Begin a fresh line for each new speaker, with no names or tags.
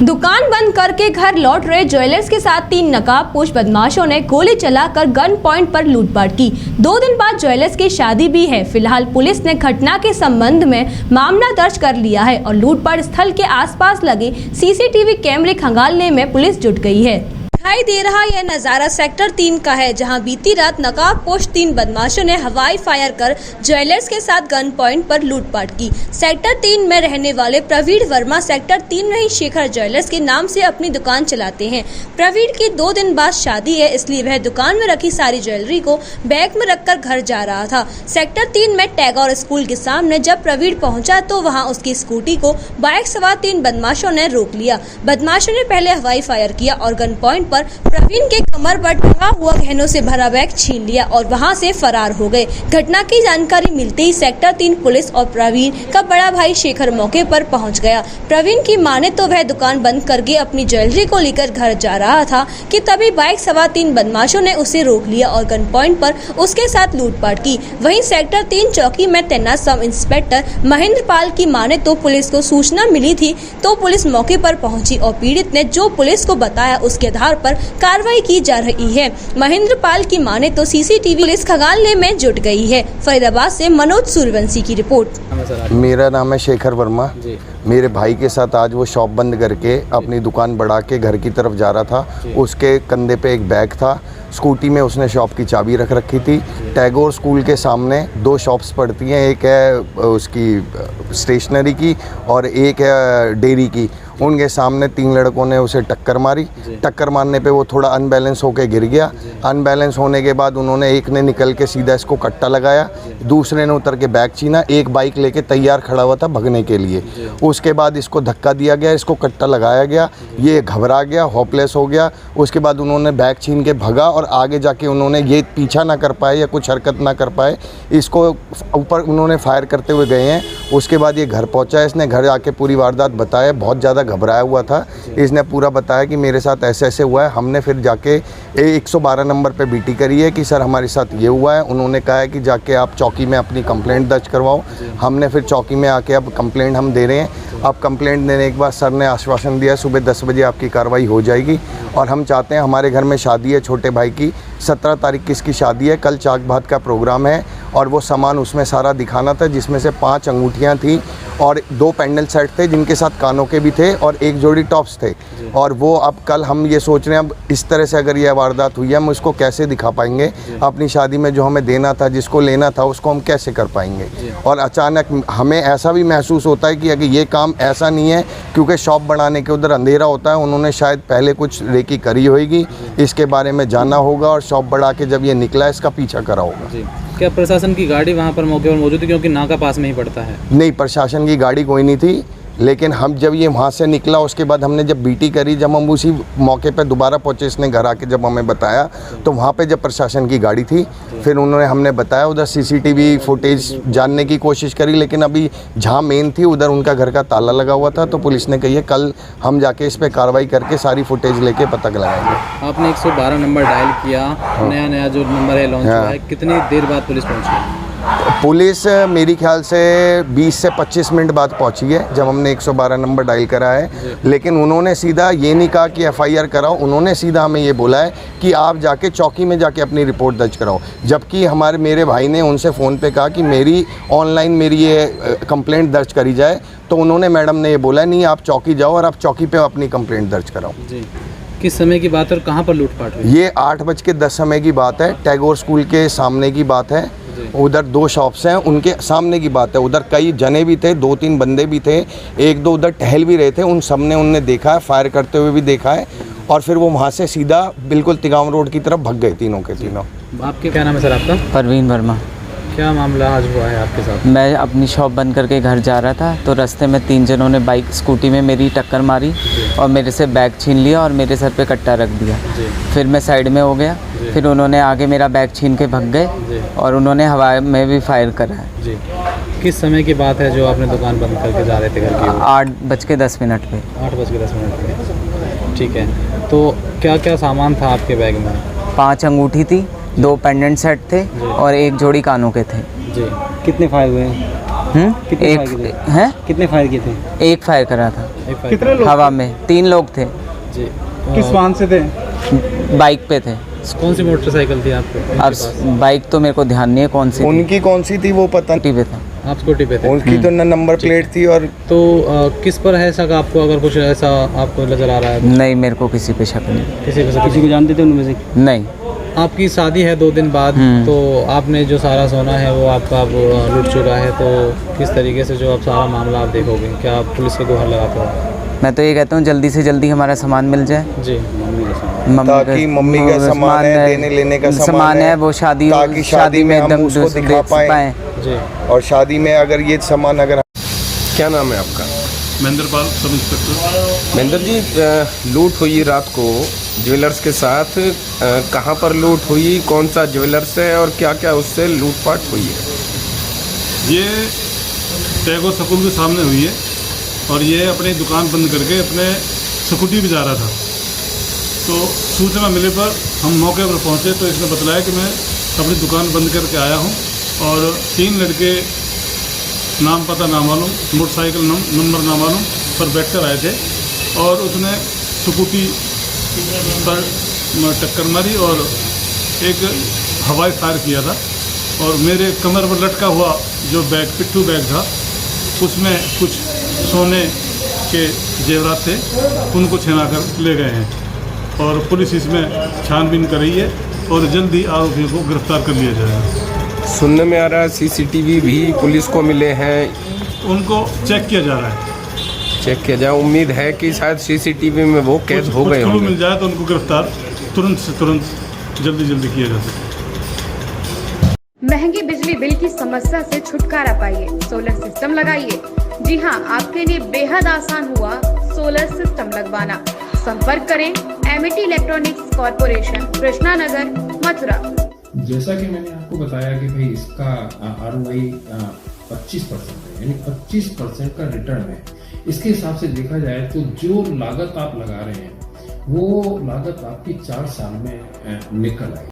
दुकान बंद करके घर लौट रहे ज्वेलर्स के साथ 3 नकाबपोश बदमाशों ने गोली चलाकर गन पॉइंट पर लूटपाट की। 2 दिन बाद ज्वेलर्स की शादी भी है। फिलहाल पुलिस ने घटना के संबंध में मामला दर्ज कर लिया है और लूटपाट स्थल के आसपास लगे सीसीटीवी कैमरे खंगालने में पुलिस जुट गई है। दिखाई दे रहा यह नज़ारा सेक्टर 3 का है, जहां बीती रात नकाबपोश 3 बदमाशों ने हवाई फायर कर ज्वेलर्स के साथ गन पॉइंट पर लूटपाट की। सेक्टर 3 में रहने वाले प्रवीण वर्मा सेक्टर 3 में ही शेखर ज्वेलर्स के नाम से अपनी दुकान चलाते हैं। प्रवीण की 2 दिन बाद शादी है, इसलिए वह दुकान में रखी सारी ज्वेलरी को बैग में रखकर घर जा रहा था। सेक्टर 3 में टैगोर स्कूल के सामने जब प्रवीण पहुंचा तो वहां उसकी स्कूटी को बाइक सवार 3 बदमाशों ने रोक लिया। बदमाशों ने पहले हवाई फायर किया और गन पॉइंट पर प्रवीण के कमर पर टंगा हुआ गहनों से भरा बैग छीन लिया और वहां से फरार हो गए। घटना की जानकारी मिलते ही सेक्टर 3 पुलिस और प्रवीण का बड़ा भाई शेखर मौके पर पहुंच गया। प्रवीण की माने तो वह दुकान बंद करके अपनी ज्वेलरी को लेकर घर जा रहा था कि तभी बाइक सवार 3 बदमाशों ने उसे रोक लिया और गन पॉइंट पर उसके साथ लूटपाट की। वहीं सेक्टर 3 चौकी में तैनात सब इंस्पेक्टर महेंद्र पाल की माने तो पुलिस को सूचना मिली थी तो पुलिस मौके पर पहुंची और पीड़ित ने जो पुलिस को बताया उसके आधार पर कार्रवाई की जा रही है। महेंद्र पाल की माने तो सीसीटीवी पुलिस खंगालने में जुट गई है। फरीदाबाद से मनोज सूर्यवंशी की रिपोर्ट।
मेरा नाम है शेखर वर्मा। मेरे भाई के साथ आज वो शॉप बंद करके अपनी दुकान बढ़ा के घर की तरफ जा रहा था। उसके कंधे पे एक बैग था, स्कूटी में उसने शॉप की चाबी रख रखी थी। टैगोर स्कूल के सामने 2 शॉप्स पड़ती हैं, एक है उसकी स्टेशनरी की और एक है डेयरी की। उनके सामने 3 लड़कों ने उसे टक्कर मारी। टक्कर मारने पे वो थोड़ा अनबैलेंस होकर गिर गया। अनबैलेंस होने के बाद उन्होंने एक ने निकल के सीधा इसको कट्टा लगाया, दूसरे ने उतर के बैग छीना, एक बाइक लेके तैयार खड़ा हुआ था भगने के लिए। उसके बाद इसको धक्का दिया गया, इसको कट्टा लगाया गया, ये घबरा गया, होपलेस हो गया। उसके बाद उन्होंने बैग छीन के भगा और आगे जाके उन्होंने ये पीछा ना कर पाए या कुछ हरकत ना कर पाए, इसको ऊपर उन्होंने फायर करते हुए गए हैं। उसके बाद ये घर पहुंचा, इसने घर आके पूरी वारदात बताया, बहुत ज़्यादा घबराया हुआ था। इसने पूरा बताया कि मेरे साथ ऐसे ऐसे हुआ है। हमने फिर जाके 112 नंबर पे बीटी करी है कि सर हमारे साथ ये हुआ है। उन्होंने कहा है कि जाके आप चौकी में अपनी कंप्लेंट दर्ज करवाओ। हमने फिर चौकी में आके अब कंप्लेंट हम दे रहे हैं। अब कंप्लेंट देने के बाद सर ने आश्वासन दिया सुबह 10 बजे आपकी कार्रवाई हो जाएगी। और हम चाहते हैं, हमारे घर में शादी है छोटे भाई की, 17 तारीख की इसकी शादी है, कल चाक भात का प्रोग्राम है और वो सामान उसमें सारा दिखाना था, जिसमें से 5 अंगूठियाँ थी और 2 पेंडल सेट थे जिनके साथ कानों के भी थे और 1 जोड़ी टॉप्स थे। और वो अब कल हम ये सोच रहे हैं, अब इस तरह से अगर ये वारदात हुई है हम उसको कैसे दिखा पाएंगे अपनी शादी में, जो हमें देना था, जिसको लेना था, उसको हम कैसे कर पाएंगे। और अचानक हमें ऐसा भी महसूस होता है कि अगर ये काम ऐसा नहीं है क्योंकि शॉप बढ़ाने के उधर अंधेरा होता है, उन्होंने शायद पहले कुछ रेकी करी होगी, इसके बारे में जाना होगा और शॉप बढ़ा के जब ये निकला इसका पीछा करा होगा।
क्या प्रशासन की गाड़ी वहाँ पर मौके पर मौजूद थी, क्योंकि नाका पास में ही पड़ता है?
नहीं, प्रशासन की गाड़ी कोई नहीं थी, लेकिन हम जब ये वहाँ से निकला उसके बाद हमने जब बीटी करी, जब हम उसी मौके पे दोबारा पहुँचे, इसने घर आके जब हमें बताया तो वहाँ पे जब प्रशासन की गाड़ी थी, फिर उन्होंने हमने बताया उधर सीसीटीवी फुटेज जानने की कोशिश करी, लेकिन अभी जहाँ मेन थी उधर उनका घर का ताला लगा हुआ था। तो पुलिस ने कही है कल हम जाके इस पर कार्रवाई करके सारी फुटेज लेके पता लगाएंगे।
आपने 112 नंबर डायल किया, नया जो नंबर है लॉन्च हुआ है, कितनी देर बाद पुलिस पहुँची?
पुलिस मेरी ख्याल से 20 से 25 मिनट बाद पहुंची है जब हमने 112 नंबर डायल करा है। लेकिन उन्होंने सीधा ये नहीं कहा कि FIR कराओ, उन्होंने सीधा हमें ये बोला है कि आप जाके चौकी में जाके अपनी रिपोर्ट दर्ज कराओ। जबकि मेरे भाई ने उनसे फ़ोन पे कहा कि मेरी ऑनलाइन मेरी ये कंप्लेंट दर्ज करी जाए, तो उन्होंने मैडम ने ये बोला नहीं, आप चौकी जाओ और आप चौकी पर अपनी कंप्लेंट दर्ज कराओ।
जी, किस समय की बात है और कहाँ पर लूटपाट हुई?
ये 8:10 समय की बात है, टैगोर स्कूल के सामने की बात है। उधर 2 शॉप्स हैं, उनके सामने की बात है। उधर कई जने भी थे, 2-3 बंदे भी थे, 1-2 उधर टहल भी रहे थे। उन सब ने उनने देखा है, फायर करते हुए भी देखा है और फिर वो वहाँ से सीधा बिल्कुल तिगांव रोड की तरफ भग गए तीनों के तीनों।
आपके क्या नाम है सर आपका?
प्रवीण वर्मा।
क्या मामला आज हुआ है आपके साथ?
मैं अपनी शॉप बंद करके घर जा रहा था तो रास्ते में 3 जनों ने बाइक स्कूटी में मेरी टक्कर मारी और मेरे से बैग छीन लिया और मेरे सर पे कट्टा रख दिया। फिर मैं साइड में हो गया, फिर उन्होंने आगे मेरा बैग छीन के भग गए और उन्होंने हवा में भी फायर करा है।
जी, किस समय की बात है जो आपने दुकान बंद करके जा रहे थे घर की?
8:10 पे।
8:10 पे, ठीक है। तो क्या क्या सामान था आपके बैग में?
5 अंगूठी थी, 2 पेंडेंट सेट थे और 1 जोड़ी कानों के थे।
जी, कितने फायर हुए हैं? कितने फायर किए थे?
कितने फायर किए थे? 1 फायर करा था।
कितने लोग
हवा में 3 लोग थे,
जी
किस वाहन से थे?
बाइक पे थे।
कौन सी मोटरसाइकिल थी आपको?
अब बाइक तो मेरे को ध्यान नहीं है कौन सी थी।
उनकी कौन सी थी वो पता नहीं।
पे था।
आप स्कूटी पे थे?
उनकी तो न नंबर प्लेट थी और
तो किस पर है शक आपको, अगर कुछ ऐसा आपको नजर आ रहा है?
नहीं, मेरे को किसी पे शक नहीं।
किसी को जानते थे उनमें से?
नहीं।
आपकी शादी है 2 दिन बाद, तो आपने जो सारा सोना है वो आपका अब लूट चुका है, तो किस तरीके से जो अब सारा मामला आप देखोगे, क्या आप पुलिस को गुहार लगाते हो?
मैं तो ये कहता हूँ जल्दी से जल्दी हमारा सामान मिल जाए
जी,
ताकि मम्मी का सामान है, देने लेने का सामान
है, वो शादी
ताकि शादी में हम उसको दिखा पाएं।
जी।
और शादी में अगर ये सामान अगर
क्या नाम है आपका?
Mahendrapal, sub inspector.
महेंद्र जी, लूट हुई रात को ज्वेलर्स के साथ, कहाँ पर लूट हुई, कौन सा ज्वेलर्स है और क्या क्या उससे लूटपाट हुई है?
ये टैगो स्कूल के सामने हुई है और ये अपनी दुकान बंद करके अपने स्कूटी पे जा रहा था। तो सूचना मिले पर हम मौके पर पहुंचे तो इसने बताया कि मैं अपनी दुकान बंद करके आया हूं और 3 लड़के नाम पता ना मालूम, मोटरसाइकिल नंबर ना मालूम पर बैठकर आए थे और उसने स्कूटी पर टक्कर मारी और एक हवाई फायर किया था और मेरे कमर पर लटका हुआ जो बैग, पिट्ठू बैग था, उसमें कुछ सोने के जेवरात थे, उनको छिना कर ले गए हैं और पुलिस इसमें छानबीन कर रही है और जल्दी आरोपियों को गिरफ्तार कर लिया जाएगा।
सुनने में आ रहा है सीसीटीवी भी पुलिस को मिले हैं,
उनको चेक किया जा रहा है।
चेक किया जाए। उम्मीद है कि शायद सीसीटीवी में वो कैद हो गए
कुछ
होंगे।
मिल जाए तो उनको गिरफ्तार तुरंत से तुरंत जल्दी किया जा सके।
महंगी बिजली बिल की समस्या से छुटकारा पाइए, सोलर सिस्टम लगाइए। जी हां, आपके लिए बेहद आसान हुआ सोलर सिस्टम लगवाना। संपर्क करें MET electronics corporation, Krishna Nagar, Mathura.
जैसा कि मैंने आपको बताया कि भाई इसका ROI 25% है, यानी 25% का रिटर्न है। इसके हिसाब से देखा जाए तो जो लागत आप लगा रहे हैं वो लागत आपकी 4 साल में निकल आएगी।